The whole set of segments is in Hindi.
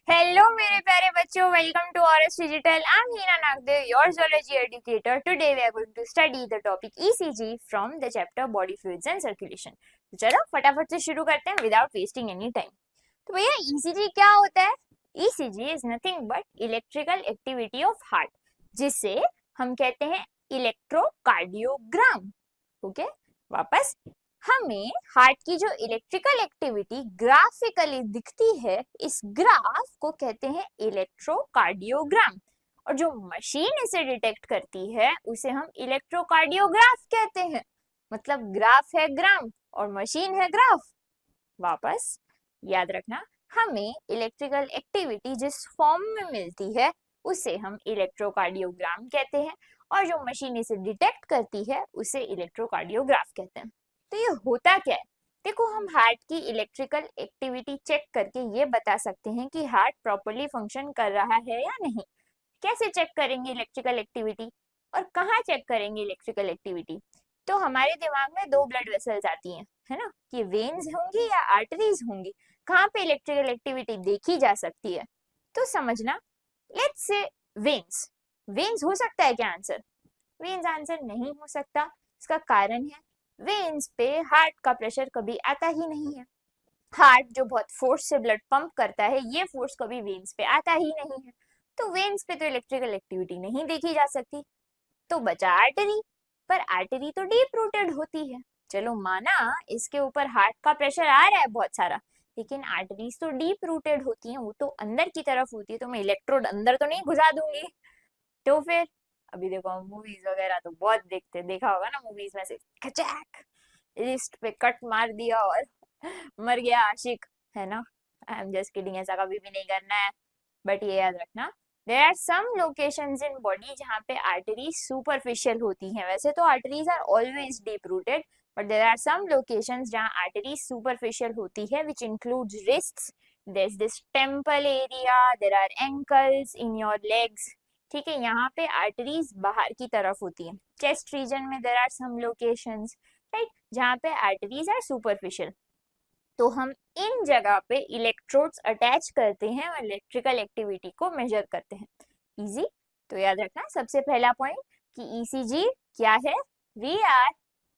हेलो मेरे प्यारे बच्चों, welcome to ours digital. I am Heena Nagdev, your zoology educator. Today we are going to study the topic ECG from the chapter Body Fluids and Circulation. तो चलो फटाफट से शुरू करते हैं विदाउट वेस्टिंग एनी टाइम। तो भैया ECG क्या होता है? ECG is nothing but electrical activity of heart, जिसे हम कहते हैं इलेक्ट्रोकार्डियोग्राम। ओके, वापस हमें हार्ट की जो इलेक्ट्रिकल एक्टिविटी ग्राफिकली दिखती है, इस ग्राफ को कहते हैं इलेक्ट्रोकार्डियोग्राम। और जो मशीन इसे डिटेक्ट करती है उसे हम इलेक्ट्रोकार्डियोग्राफ कहते हैं। मतलब ग्राफ है ग्राम और मशीन है ग्राफ। वापस याद रखना, हमें इलेक्ट्रिकल एक्टिविटी जिस फॉर्म में मिलती है उसे हम इलेक्ट्रोकार्डियोग्राम कहते हैं, और जो मशीन इसे डिटेक्ट करती है उसे इलेक्ट्रोकार्डियोग्राफ कहते हैं। तो ये होता क्या है? देखो, हम हार्ट की इलेक्ट्रिकल एक्टिविटी चेक करके ये बता सकते हैं कि हार्ट प्रॉपरली फंक्शन कर रहा है या नहीं। कैसे चेक करेंगे इलेक्ट्रिकल एक्टिविटी, और कहाँ चेक करेंगे इलेक्ट्रिकल एक्टिविटी? तो हमारे दिमाग में दो ब्लड वेसल्स आती हैं, है ना, कि वेन्स होंगी या आर्टरीज होंगी। कहाँ पे इलेक्ट्रिकल एक्टिविटी देखी जा सकती है? तो समझना, लेट्स से वेन्स। वेन्स हो सकता है क्या आंसर? वेन्स आंसर नहीं हो सकता। इसका कारण है, वेन्स पे हार्ट का प्रेशर कभी आता ही नहीं है। हार्ट जो बहुत फोर्स से ब्लड पंप करता है, ये फोर्स कभी वेन्स पे आता ही नहीं है। तो वेन्स पे तो इलेक्ट्रिकल एक्टिविटी नहीं देखी जा सकती। तो बचा आर्टरी, पर आर्टरी तो डीप रूटेड होती है। चलो माना इसके ऊपर हार्ट का प्रेशर आ रहा है बहुत सारा, लेकिन आर्टरीज तो डीप रूटेड होती हैं, वो तो अंदर की तरफ होती है, तो मैं इलेक्ट्रोड अंदर तो नहीं घुसा दूंगी। तो फिर अभी देखो, हम मूवीज वगैरह तो बहुत देखते, देखा होगा ना मूवीज में से खचाक रिस्ट पे कट मार दिया और मर गया आशिक, है ना। आई एम जस्ट किडिंग, ऐसा कभी भी नहीं करना है। बट ये याद रखना, there are some locations in body जहाँ पे आर्टरीज सुपरफिशियल होती हैं। वैसे तो arteries are always deep rooted, but there are some locations जहाँ आर्टरीज सुपरफिशियल होती है, which includes wrists, there is this temple area, there are ankles in your legs. ठीक है, यहाँ पे आर्टरीज बाहर की तरफ होती है। चेस्ट रीजन में there are some locations, right, जहाँ पे आर्टरीज आर सुपरफिशियल। तो हम इन जगह पे इलेक्ट्रोड्स अटैच करते हैं और इलेक्ट्रिकल एक्टिविटी को मेजर करते हैं। इजी। तो याद रखना, सबसे पहला पॉइंट कि ईसीजी क्या है? We are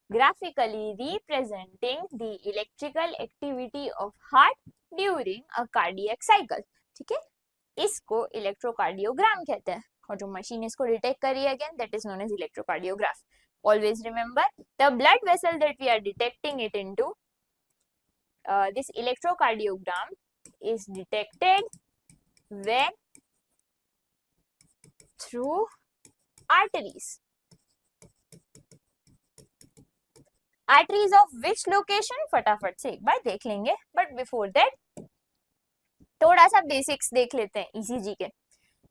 graphically representing the electrical activity of heart during a cardiac cycle। ठीक है, इसको इलेक्ट्रोकार्डियोग्राम कहते हैं, और जो मशीन इसको डिटेक्ट करी है again, that is known as electrocardiograph. Always remember, the blood vessel that we are detecting it into, this electrocardiogram is detected when through arteries. Arteries of which location? फटाफट से एक बार देख लेंगे, बट बिफोर दैट थोड़ा सा बेसिक्स देख लेते हैं ईसीजी के।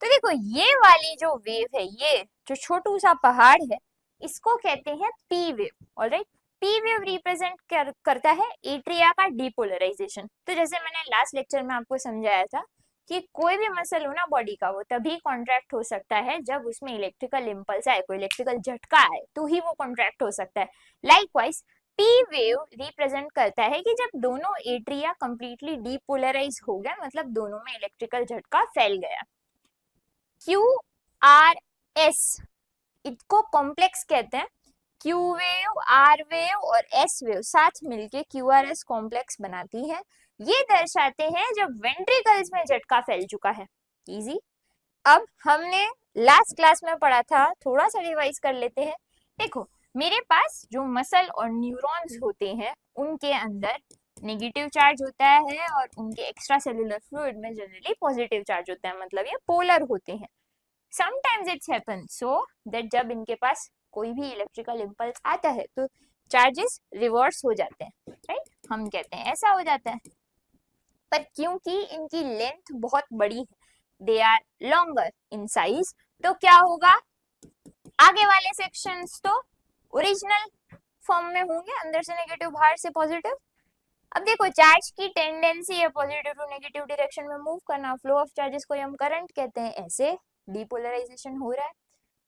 तो देखो, ये वाली जो वेव है, ये जो छोटू सा पहाड़ है, इसको कहते हैं P wave. Alright, P wave represent करता है एट्रिया का डीपोलराइजेशन। तो जैसे मैंने लास्ट लेक्चर में आपको समझाया था कि कोई भी मसल हो ना बॉडी का, वो तभी कॉन्ट्रैक्ट हो सकता है जब उसमें इलेक्ट्रिकल इम्पल्स आए, कोई इलेक्ट्रिकल झटका आए, तो ही वो कॉन्ट्रैक्ट हो सकता है। लाइकवाइज पी वेव रिप्रेजेंट करता है कि जब दोनों एट्रिया कंप्लीटली डीपोलराइज हो गया, मतलब दोनों में इलेक्ट्रिकल झटका फैल गया। क्यू आर एस, इसको कॉम्प्लेक्स कहते हैं। क्यू वेव, आर वेव और एस वेव साथ मिलके क्यू आर एस कॉम्प्लेक्स बनाती है। ये दर्शाते हैं जब वेंट्रिकल्स में झटका फैल चुका है। इजी। अब हमने लास्ट क्लास में पढ़ा था, थोड़ा सा रिवाइज कर लेते हैं। देखो, मेरे पास जो मसल और न्यूरॉन्स होते हैं, उनके अंदर नेगेटिव चार्ज होता है और उनके एक्स्ट्रा सेलुलर फ्लूइड में जनरली पॉजिटिव चार्ज होता है, मतलब ये पोलर होते हैं। Sometimes it's happen so that जब इनके पास कोई भी इलेक्ट्रिकल इम्पल्स आता है तो चार्जेस रिवर्स हो जाते हैं, राइट, हम कहते हैं ऐसा हो जाता है। पर क्योंकि इनकी लेंथ बहुत बड़ी है, they are longer in size, तो क्या होगा, आगे वाले सेक्शंस तो ओरिजिनल फॉर्म में होंगे, अंदर से नेगेटिव बाहर से पॉजिटिव। अब देखो, चार्ज की टेंडेंसी है पॉजिटिव टू नेगेटिव डायरेक्शन में मूव करना, फ्लो ऑफ चार्जेस को हम करंट कहते हैं, ऐसे डीपोलराइजेशन हो रहा है।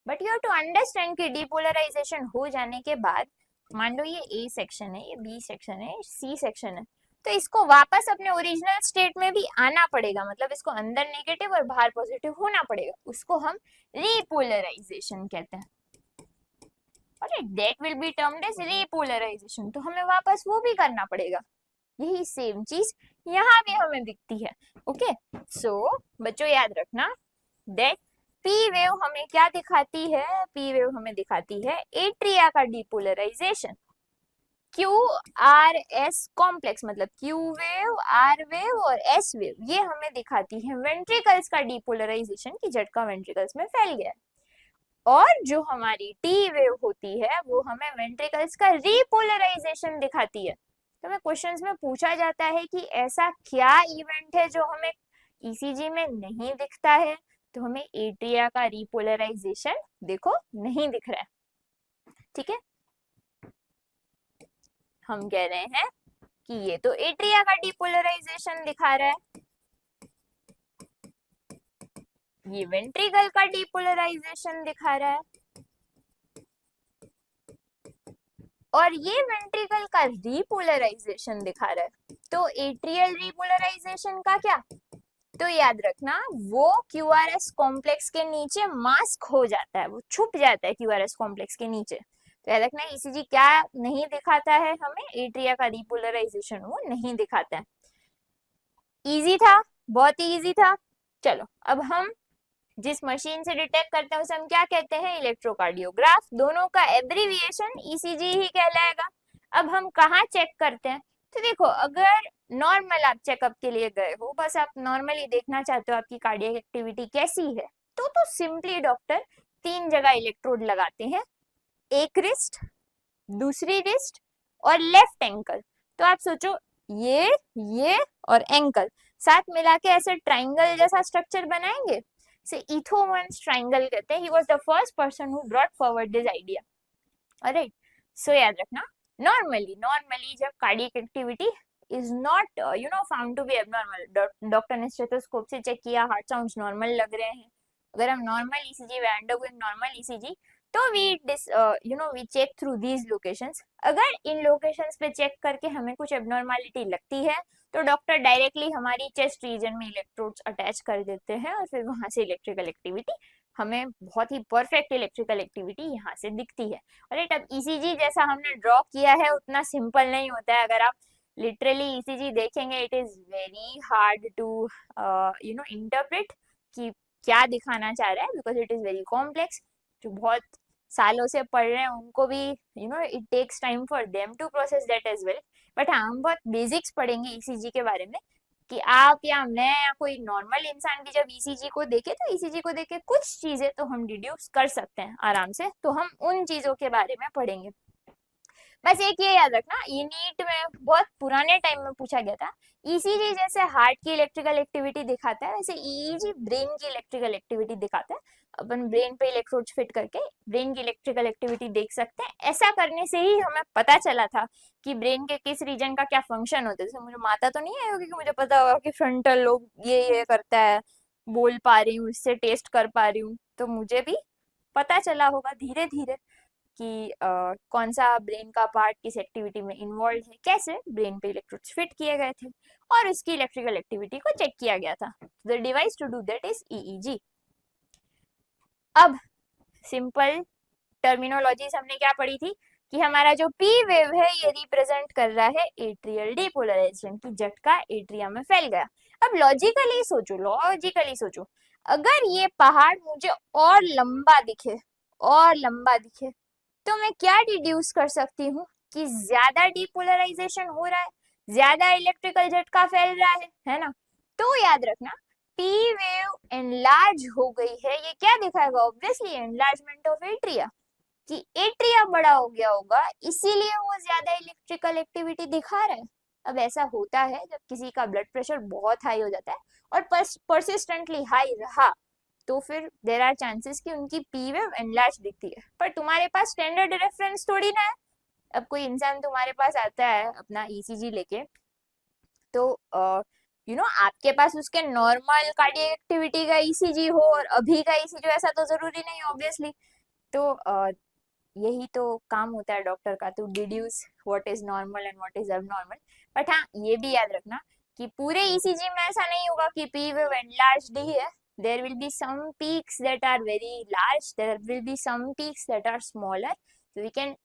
But you have to understand कि डीपोलराइजेशन हो जाने के बाद, मान लो ये ए सेक्शन है, ये बी सेक्शन है, सी सेक्शन है, तो इसको वापस अपने ओरिजिनल स्टेट में भी आना पड़ेगा, मतलब इसको अंदर नेगेटिव और बाहर पॉजिटिव होना पड़ेगा, उसको हम रिपोलराइजेशन कहते हैं। और that will be termed as repolarization, तो हमें वापस वो भी करना पड़ेगा। यही सेम चीज यहाँ भी हमें दिखती है। ओके, सो बच्चों याद रखना दैट पी वेव हमें क्या दिखाती है, पी वेव हमें दिखाती है एट्रिया का depolarization. Q R S complex मतलब क्यू वेव, आर वेव और एस वेव, ये हमें दिखाती है वेंट्रिकल्स का डिपोलराइजेशन की झटका वेंट्रिकल्स में फैल गया है। और जो हमारी टी वेव होती है वो हमें वेंट्रिकल्स का रिपोलराइजेशन दिखाती है। तो हमें क्वेश्चंस में पूछा जाता है कि ऐसा क्या इवेंट है जो हमें ईसीजी में नहीं दिखता है, तो हमें एट्रिया का रिपोलराइजेशन देखो नहीं दिख रहा है। ठीक है, हम कह रहे हैं कि ये तो एट्रिया का डिपोलराइजेशन दिखा रहा है, ये वेंट्रिकल का डिपोलराइजेशन दिखा रहा है, और ये वेंट्रिकल का रिपोलराइजेशन दिखा रहा है। तो एट्रियल रिपोलराइजेशन का क्या, तो याद रखना वो क्यूआरएस कॉम्प्लेक्स के नीचे मास्क हो जाता है, वो छुप जाता है क्यूआरएस कॉम्प्लेक्स के नीचे। तो याद रखना ईसीजी क्या नहीं दिखाता है हमें, एट्रिया का रिपोलराइजेशन वो नहीं दिखाता है। इजी था, बहुत ही इजी था। चलो अब हम जिस मशीन से डिटेक्ट करते हैं उसे हम क्या कहते हैं, इलेक्ट्रोकार्डियोग्राफ। दोनों का एब्रीविएशन ईसीजी ही कहलाएगा। अब हम कहाँ चेक करते हैं, तो देखो अगर नॉर्मल आप चेकअप के लिए गए हो, बस आप नॉर्मली देखना चाहते हो आपकी कार्डियक एक्टिविटी कैसी है, तो सिंपली डॉक्टर 3 जगह इलेक्ट्रोड लगाते हैं, एक रिस्ट, दूसरी रिस्ट और लेफ्ट एंकल। तो आप सोचो ये और एंकल साथ मिला के ऐसे ट्राइंगल जैसा स्ट्रक्चर बनाएंगे, से इथोवंस ट्राइंगल कहते हैं। He was the first person who brought forward this idea. Alright, so याद रखना नॉर्मली जब cardiac activity is not found to be abnormal, doctor ने स्टेथोस्कोप से चेक किया, हार्ट साउंड्स नॉर्मल लग रहे हैं, अगर हम normal ECG, we undergoing normal ECG, तो we check through these locations. अगर इन लोकेशंस पे चेक करके हमें कुछ एबनॉर्मलिटी लगती है तो डॉक्टर डायरेक्टली हमारी चेस्ट रीजन में इलेक्ट्रोड्स अटैच कर देते हैं और फिर वहां से इलेक्ट्रिकल एक्टिविटी, हमें बहुत ही परफेक्ट इलेक्ट्रिकल एक्टिविटी यहाँ से दिखती है। और अब ईसीजी जैसा हमने ड्रॉ किया है उतना सिंपल नहीं होता है। अगर आप लिटरली ईसीजी देखेंगे, it is very hard to interpret कि क्या दिखाना चाह रहा है, because it is very complex. जो बहुत सालों से पढ़ रहे हैं उनको भी it takes time for them to process that as well. But हाँ, हम बहुत बेसिक्स पढ़ेंगे ईसीजी के बारे में कि आप या मैं या कोई नॉर्मल इंसान भी जब ईसीजी को देखे तो ईसीजी को देखे कुछ चीजें तो हम डिड्यूस कर सकते हैं आराम से, तो हम उन चीजों के बारे में पढ़ेंगे। बस एक ये याद रखना, ये नीट में बहुत पुराने टाइम में पूछा गया था, ईसीजी जैसे हार्ट की इलेक्ट्रिकल एक्टिविटी दिखाता है वैसे ईईजी ब्रेन की इलेक्ट्रिकल एक्टिविटी दिखाता है। अपन ब्रेन पे इलेक्ट्रोड्स फिट करके ब्रेन की इलेक्ट्रिकल एक्टिविटी देख सकते हैं। ऐसा करने से ही हमें पता चला था कि ब्रेन के किस रीजन का क्या फंक्शन होता है। जैसे मुझे माता तो नहीं आई होगी कि मुझे पता होगा कि फ्रंटल लोब ये करता है, बोल पा रही हूँ, इससे टेस्ट कर पा रही हूँ, तो मुझे भी पता चला होगा धीरे धीरे कि कौन सा ब्रेन का पार्ट किस एक्टिविटी में इन्वॉल्व है, कैसे ब्रेन पे इलेक्ट्रोड्स फिट किए गए थे और उसकी इलेक्ट्रिकल एक्टिविटी को चेक किया गया था। The device to do that is EEG. अब सिंपल टर्मिनोलॉजीज हमने क्या पढ़ी थी कि हमारा जो पी वेव है ये रिप्रेजेंट कर रहा है एट्रियल डिपोलराइजेशन की झटका एट्रिया में फैल गया। अब लॉजिकली सोचो, अगर ये पहाड़ मुझे और लंबा दिखे तो मैं क्या डिड्यूस कर सकती हूँ कि ज्यादा डिपोलराइजेशन हो रहा है, ज्यादा इलेक्ट्रिकल झटका फैल रहा है ना। तो याद रखना पी वेव एनलार्ज हो गई है, ये क्या दिखाएगा, ऑब्वियसली एनलार्जमेंट ऑफ एट्रिया, कि एट्रिया बड़ा हो गया होगा इसीलिए वो ज्यादा इलेक्ट्रिकल एक्टिविटी दिखा रहा है। अब ऐसा होता है जब किसी का ब्लड प्रेशर बहुत हाई हो जाता है और परसिस्टेंटली हाई रहा तो फिर देर आर चांसेस कि उनकी पी वेव एनलार्ज दिखती है। पर तुम्हारे पास स्टैंडर्ड रेफरेंस थोड़ी ना है। अब कोई इंसान तुम्हारे पास आता है अपना ईसीजी लेके, तो आपके पास उसके नॉर्मल कार्डियक एक्टिविटी का ईसीजी हो और अभी का ईसीजी, ऐसा तो जरूरी नहीं ऑब्वियसली। तो यही तो काम होता है डॉक्टर का, to deduce what is normal and what is abnormal. But हाँ, ये भी याद रखना कि पूरे ईसीजी में ऐसा नहीं होगा कि पी वेव एनलार्ज्ड ही है। There will be some peaks that are very large, there will be some peaks that are smaller, so we can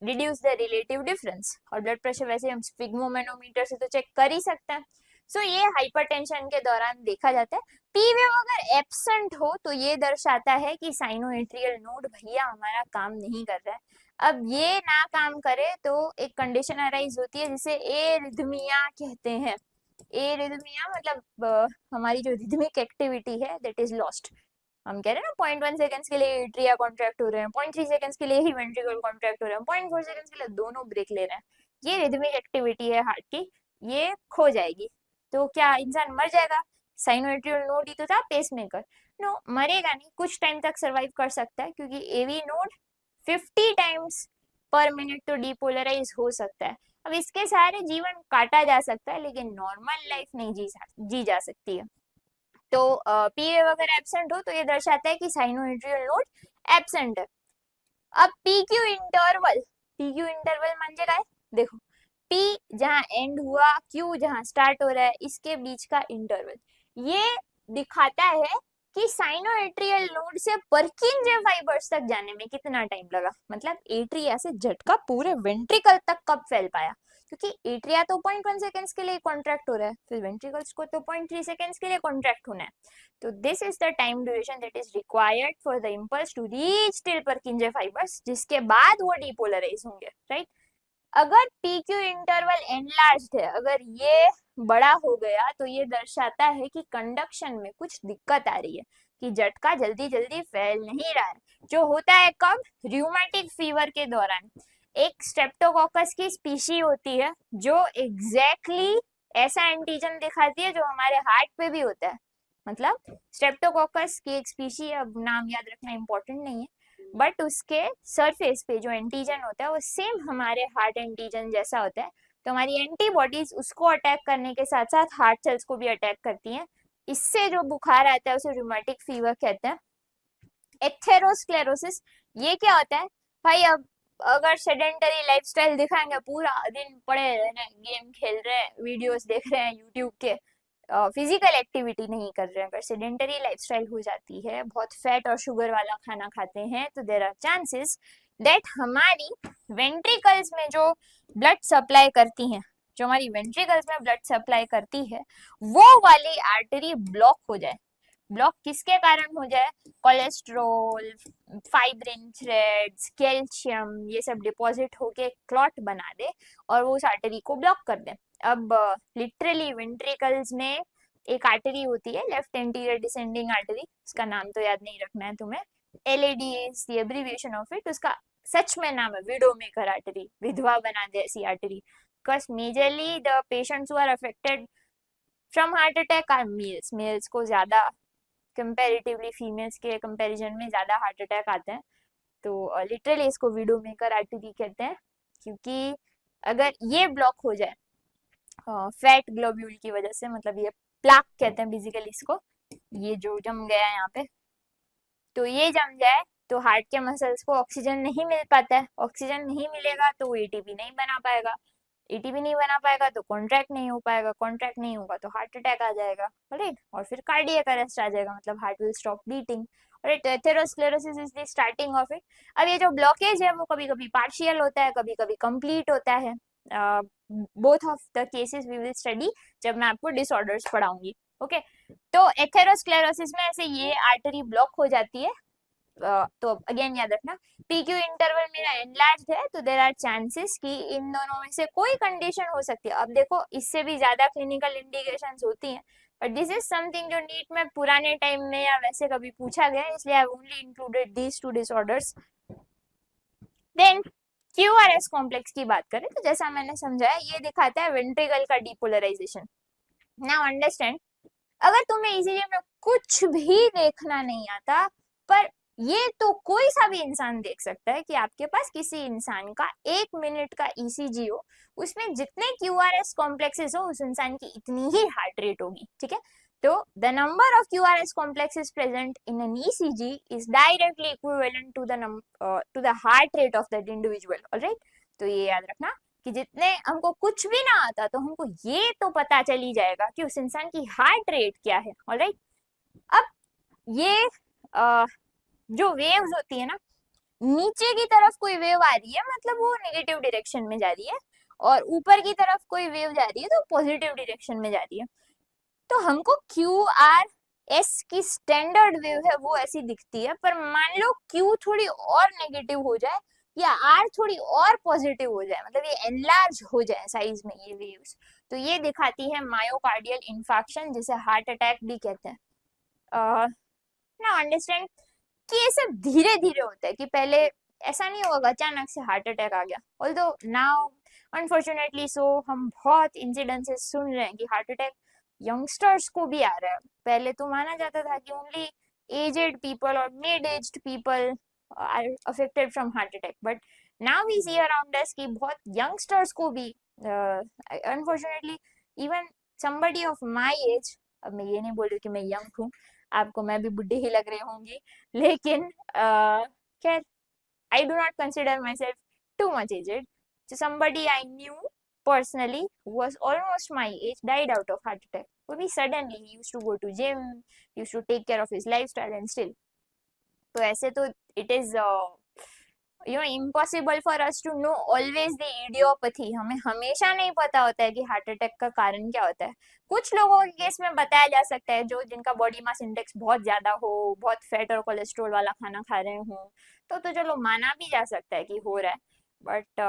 reduce the relative difference। और ब्लड प्रेशर वैसे हम स्पिग्मोमेनोमीटर से तो चेक कर ही सकते हैं। सो ये हाइपरटेंशन के दौरान देखा जाता है। पी वेव अगर एब्सेंट हो तो ये दर्शाता है कि साइनोएट्रियल नोड भैया हमारा काम नहीं कर रहा है। अब ये ना काम करे तो एक कंडीशन अराइज होती है जिसे एरिथमिया कहते हैं। एरिथमिया मतलब हमारी जो रिदमिक एक्टिविटी है दैट इज लॉस्ट। हम कह रहे हैं ना 0.1 सेकंड्स के लिए एट्रिया कॉन्ट्रैक्ट हो रहे हैं, 0.3 सेकंड्स के लिए ही वेंट्रिकल कॉन्ट्रैक्ट हो रहे हैं, 0.4 सेकंड्स के लिए दोनों ब्रेक ले रहे हैं। ये रिदमिक एक्टिविटी है हार्ट की, ये खो जाएगी तो क्या इंसान मर जाएगा? साइनोएट्रियल नोड ही तो था पेसमेकर। नो, मरेगा नहीं, कुछ टाइम तक सरवाइव कर सकता है क्योंकि AV node 50 times per minute तो डिपोलराइज हो सकता है। अब इसके सारे जीवन काटा जा सकता है लेकिन नॉर्मल लाइफ नहीं जी जा सकती है। तो पी वेव अगर एब्सेंट हो तो ये दर्शाता है कि साइनोएट्रियल नोड एब्सेंट है। अब पीक्यू इंटरवल म्हणजे काय? देखो, पी जहां एंड हुआ, क्यू जहां स्टार्ट हो रहा है, इसके बीच का इंटरवल ये दिखाता है कि साइनोएट्रियल नोड से पर्किंजे फाइबर्स तक जाने में कितना टाइम लगा। मतलब एट्रिया से झटका पूरे वेंट्रिकल तक कब फैल पाया, क्योंकि एट्रिया तो 0.1 सेकेंड्स के लिए कॉन्ट्रैक्ट हो रहा है, फिर वेंट्रिकल्स को तो 0.3 सेकेंड्स के लिए कॉन्ट्रैक्ट होना है। तो this is the time duration that is required for the impulse to reach till Purkinje fibres, जिसके बाद वो डिपोलराइज होंगे, राइट। अगर पीक्यू इंटरवल एनलार्ज है, अगर ये बड़ा हो गया तो ये दर्शाता है कि कंडक्शन में कुछ दिक्कत आ रही है, कि झटका जल्दी जल्दी फैल नहीं रहा है। जो होता है कब? र्यूमेटिक फीवर के दौरान। एक स्ट्रेप्टोकोकस की स्पीशी होती है जो एग्जैक्टली ऐसा एंटीजन दिखाती है जो हमारे हार्ट पे भी होता है। मतलब स्ट्रेप्टोकोकस की एक स्पीशी, अब नाम याद रखना इंपॉर्टेंट नहीं है, बट उसके सरफेस पे जो एंटीजन होता है वो सेम हमारे हार्ट एंटीजन जैसा होता है। तो हमारी एंटीबॉडीज उसको अटैक करने के साथ साथ हार्ट सेल्स को भी अटैक करती हैं। इससे जो बुखार आता है उसे रूमेटिक फीवर कहते हैं। एथेरोस्क्लेरोसिस, ये क्या होता है भाई? अब अगर सेडेंटरी लाइफस्टाइल दिखाएंगे, पूरा दिन पड़े रहना, गेम खेल रहे हैं, वीडियोस देख रहे हैं यूट्यूब के, फिजिकल एक्टिविटी नहीं कर रहे हैं, अगर सेडेंटरी लाइफस्टाइल हो जाती है, बहुत फैट और शुगर वाला खाना खाते हैं, तो देयर आर चांसेस दैट हमारी वेंट्रिकल्स में जो ब्लड सप्लाई करती हैं, जो हमारी वेंट्रिकल्स में ब्लड सप्लाई करती है, वो वाली आर्टरी ब्लॉक हो जाए। ब्लॉक किसके कारण हो जाए? कोलेस्ट्रोल, फाइब्रिन थ्रेड्स, कैल्शियम, ये सब डिपॉजिट होके क्लॉट बना दे और वो उस आर्टरी को ब्लॉक कर दे। अब लिटरली वेंट्रिकल्स में एक आर्टरी होती है, लेफ्ट एंटीरियर डिसेंडिंग आर्टरी, उसका नाम तो याद नहीं रखना है तुम्हें, LAD is the abbreviation of it. उसका सच में नाम है विडो मेकर आर्टरी, विधवा बना दे ऐसी artery. Because majorly the patients who are affected from heart attack are males को ज्यादा, कंपैरेटिवली फीमेल्स के कंपैरिजन में ज्यादा हार्ट अटैक आते हैं। तो लिटरली इसको विडो मेकर आर्टरी कहते हैं, क्योंकि अगर ये ब्लॉक हो जाए फैट ग्लोब्यूल की वजह से, मतलब ये प्लाक कहते हैं बेसिकली इसको, ये जो जम गया है यहाँ पे, तो ये जम जाए तो हार्ट के मसल्स को ऑक्सीजन नहीं मिल पाता है। ऑक्सीजन नहीं मिलेगा तो वो एटीपी नहीं बना पाएगा, एटीपी नहीं बना पाएगा तो कॉन्ट्रैक्ट नहीं हो पाएगा, कॉन्ट्रैक्ट नहीं होगा तो हार्ट अटैक आ जाएगा, राइट। और फिर कार्डियक अरेस्ट आ जाएगा, मतलब heart will stop beating, right. Atherosclerosis is the starting of it. अब ये जो ब्लॉकेज है वो कभी कभी पार्शियल होता है, कभी कभी कंप्लीट होता है। Both of the cases we will study जब मैं आपको डिसऑर्डर्स पढ़ाऊंगी, ओके। तो एथेरोस्क्लेरोसिस में ऐसे ये आर्टरी ब्लॉक हो जाती है। तो अगेन याद रखना, पीक्यू इंटरवल मेरा एनलार्ज्ड है तो देयर आर चांसेस कि इन दोनों में से कोई कंडीशन हो सकती है। अब देखो, इससे भी ज्यादा क्लिनिकल इंडिकेशंस होती हैं, बट दिस इज समथिंग जो नीट में पुराने टाइम में या वैसे कभी पूछा गया, इसलिए I only included these two disorders. Then QRS complex की बात करें तो जैसा मैंने समझाया, ये दिखाता है वेंट्रिकल का डिपोलराइजेशन। नाउ अंडरस्टैंड, अगर तुम्हें ईसीजी में कुछ भी देखना नहीं आता, पर ये तो कोई सा भी इंसान देख सकता है कि आपके पास किसी इंसान का 1 मिनट का ईसीजी हो, उसमें जितने क्यूआरएस कॉम्प्लेक्सेस हो उस इंसान की इतनी ही हार्ट रेट होगी, ठीक है। तो the number of QRS complexes present in an ECG is directly equivalent to the heart rate of that individual. Alright, तो ये याद रखना कि जितने हमको कुछ भी ना आता तो हमको ये तो पता चली जाएगा कि उस इंसान की हार्ट रेट क्या है. ऑलराइट, अब ये जो वेव्स होती है ना, नीचे की तरफ कोई वेव आ रही है मतलब वो नेगेटिव डायरेक्शन में जा रही है, और ऊपर की तरफ कोई वेव जा रही है तो पॉजिटिव डायरेक्शन में जा रही है. तो हमको QRS की स्टैंडर्ड वेव है वो ऐसी दिखती है, पर मान लो Q थोड़ी और नेगेटिव हो जाए या R थोड़ी और पॉजिटिव हो जाए, मतलब ये एनलार्ज हो जाए साइज में ये वेव्स, तो ये दिखाती है मायोकार्डियल इन्फार्क्शन, जिसे हार्ट अटैक भी कहते हैं. ना अंडरस्टैंड कि ये सब धीरे धीरे होता है, कि पहले ऐसा नहीं होगा अचानक से हार्ट अटैक आ गया. ऑल्दो नाउ अनफॉर्चुनेटली सो हम बहुत इंसिडेंसेस सुन रहे हैं कि हार्ट अटैक यंगस्टर्स को भी आ रहा है. पहले तो माना जाता था कि ओनली एजेड पीपल और mid aged people are affected from heart attack, but now we see around us कि बहुत यंगस्टर्स को भी unfortunately even somebody of my age, अब मैं ये नहीं बोल रही कि मैं यंग हूँ, आपको मैं भी बुढ़ी ही लग रही होंगी, लेकिन खैर I do not consider myself too much aged. So somebody I knew personally who was almost my age died out of heart attack. Maybe suddenly he used to go to gym, used to take care of his lifestyle and still. तो ऐसे तो it is impossible for us to know always the idiopathy. हमें हमेशा नहीं पता होता है कि हार्ट अटैक का कारण क्या होता है. कुछ लोगों के केस में बताया जा सकता है जो जिनका बॉडी मास इंडेक्स बहुत ज्यादा हो, बहुत फैट और कोलेस्ट्रॉल वाला खाना खा रहे हो, तो चलो माना भी जा सकता है कि हो रहा है. बट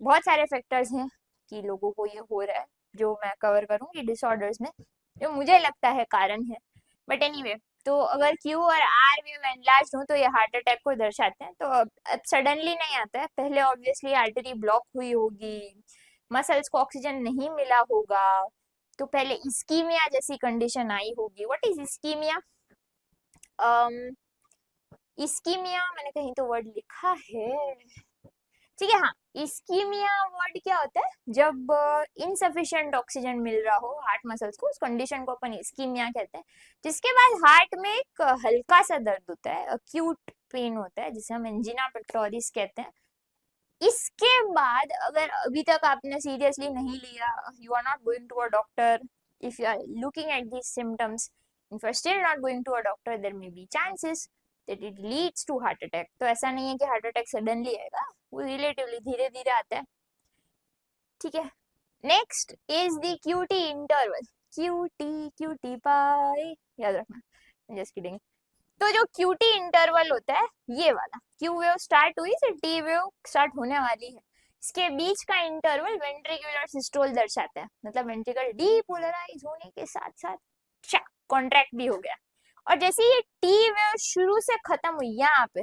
बहुत सारे फैक्टर्स हैं कि लोगों को ये हो रहा है, जो मैं कवर करूंगी डिसऑर्डर्स में, जो मुझे लगता है कारण है. बट एनीवे, तो अगर Q और R वेव एनलार्ज हो तो ये हार्ट अटैक को दर्शाते हैं. तो अब सडनली नहीं आता है, पहले ऑब्वियसली आर्टरी ब्लॉक हुई होगी, मसल्स को ऑक्सीजन नहीं मिला होगा, तो पहले इस्कीमिया जैसी कंडीशन आई होगी. What is ischemia? इस्कीमिया मैंने कहीं तो वर्ड लिखा है, ठीक है. हाँ, इस्कीमिया वर्ड क्या होता है? जब इनसफिशिएंट ऑक्सीजन मिल रहा हो हार्ट मसल्स को, उस कंडीशन को अपन इस्कीमिया कहते हैं. जिसके बाद हार्ट में एक हल्का सा दर्द होता है, अक्यूट पेन होता है, जिसे हम एंजिना पेक्टोरिस कहते हैं. इसके बाद अगर अभी तक आपने सीरियसली नहीं लिया, you are not going to a doctor, if you are looking at these symptoms, if you are still not going to a doctor, there may be chances that it leads to heart attack. तो ऐसा नहीं है कि हार्ट अटैक सडनली आएगा, वो रिलेटिवली धीरे धीरे आता है. ठीक है, next is the QT interval. QT पाई याद रखना, जस्ट किडिंग. तो जो QT इंटरवल होता है ये वाला, Q वेव स्टार्ट हुई से T वेव स्टार्ट होने वाली है, इसके बीच का इंटरवल वेंट्रिकुलर सिस्टोल दर्शाता है. मतलब वेंट्रिकल डीपोलराइज होने के साथ साथ कॉन्ट्रैक्ट भी हो गया. और जैसे ये T वेव शुरू से खत्म हुई, यहाँ पे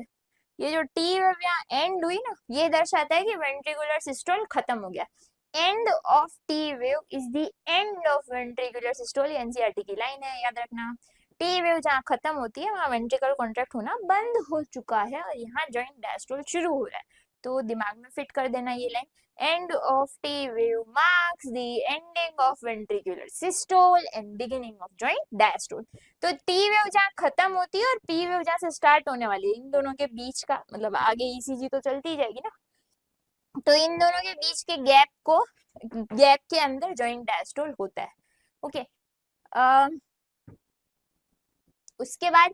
ये जो T वेव यहाँ एंड हुई ना, ये दर्शाता है कि वेंट्रिकुलर सिस्टोल खत्म हो गया. End of T wave is the end of ventricular systole. NCERT की लाइन है, याद रखना. T वेव जहाँ खत्म होती है वहाँ वेंट्रिकल कॉन्ट्रैक्ट होना बंद हो चुका है और यहाँ जॉइंट डायस्टोल शुरू हो रहा है. तो दिमाग में फिट कर देना ये line. End of T wave marks the ending of ventricular systole and beginning of joint diastole. तो T wave जहाँ खत्म होती है और P wave जहाँ से स्टार्ट होने वाली है, इन दोनों के बीच का मतलब आगे ECG तो चलती ही जाएगी ना, तो इन दोनों के बीच के गैप के अंदर जॉइंट डायस्टोल होता है. ओके, उसके बाद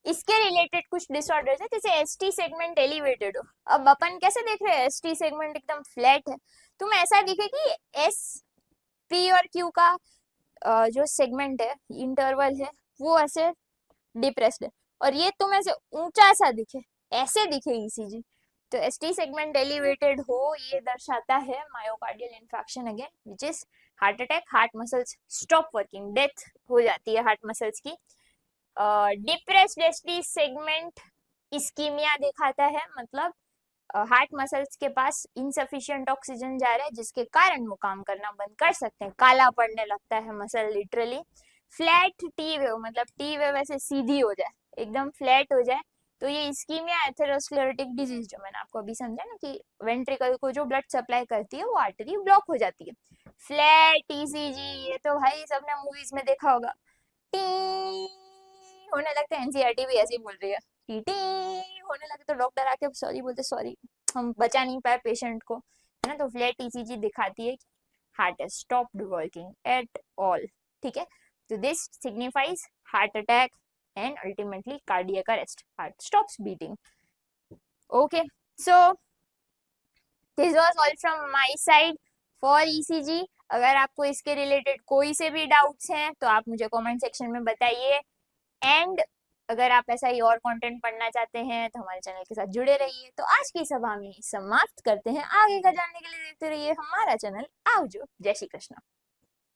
इसके रिलेटेड कुछ डिसऑर्डर्स है, जैसे ST सेगमेंट एलिवेटेड हो. अब अपन कैसे देख रहे हैं, ST सेगमेंट एकदम फ्लैट है, तुम्हें ऐसा दिखे कि S, P और Q का जो सेगमेंट है, इंटरवल है, वो ऐसे डिप्रेस्ड है, और ये तुम्हें ऐसे ऊंचा सा दिखे, ऐसे दिखे ECG. तो ST सेगमेंट एलिवेटेड हो ये दर्शाता है myocardial infarction again, which is heart attack. Heart muscles stop working, death हो जाती है हार्ट मसल्स की. डिप्रेस्ड ST सेगमेंट इस्कीमिया दिखाता है, मतलब हार्ट मसल्स के पास इनसफिशिएंट ऑक्सीजन जा रहा है, जिसके कारण वो काम करना बंद कर सकते हैं, काला पड़ने लगता है muscle literally. Flat T wave, मतलब T वेव ऐसे सीधी हो जाए, एकदम फ्लैट हो जाए, तो ये इस्कीमिया एथेरोस्क्लेरोटिक डिजीज, जो मैंने आपको अभी समझा ना कि वेंट्रिकल को जो ब्लड सप्लाई करती है वो आर्टरी ब्लॉक हो जाती है. फ्लैट ECG, ये तो भाई सबने मूवीज में देखा होगा, टी होने लगता है, एनसीईआरटी भी ऐसे ही बोल रही है, टीटी होने लगे तो डॉक्टर आके सॉरी बोलते, सॉरी हम बचा नहीं पाए पेशेंट को, है ना। तो फ्लैट ईसीजी दिखाती है कि heart has stopped working at all, ठीक है। तो this signifies heart attack and ultimately cardiac arrest, heart stops beating. Okay, so this was all from my side for ECG. अगर आपको इसके रिलेटेड कोई से भी डाउट्स हैं तो आप मुझे कमेंट सेक्शन में बताइए, एंड अगर आप ऐसा ही और कंटेंट पढ़ना चाहते हैं तो हमारे चैनल के साथ जुड़े रहिए। तो आज की सभा में समाप्त करते हैं, आगे का जानने के लिए देखते रहिए हमारा चैनल आवजो। जय श्री कृष्ण।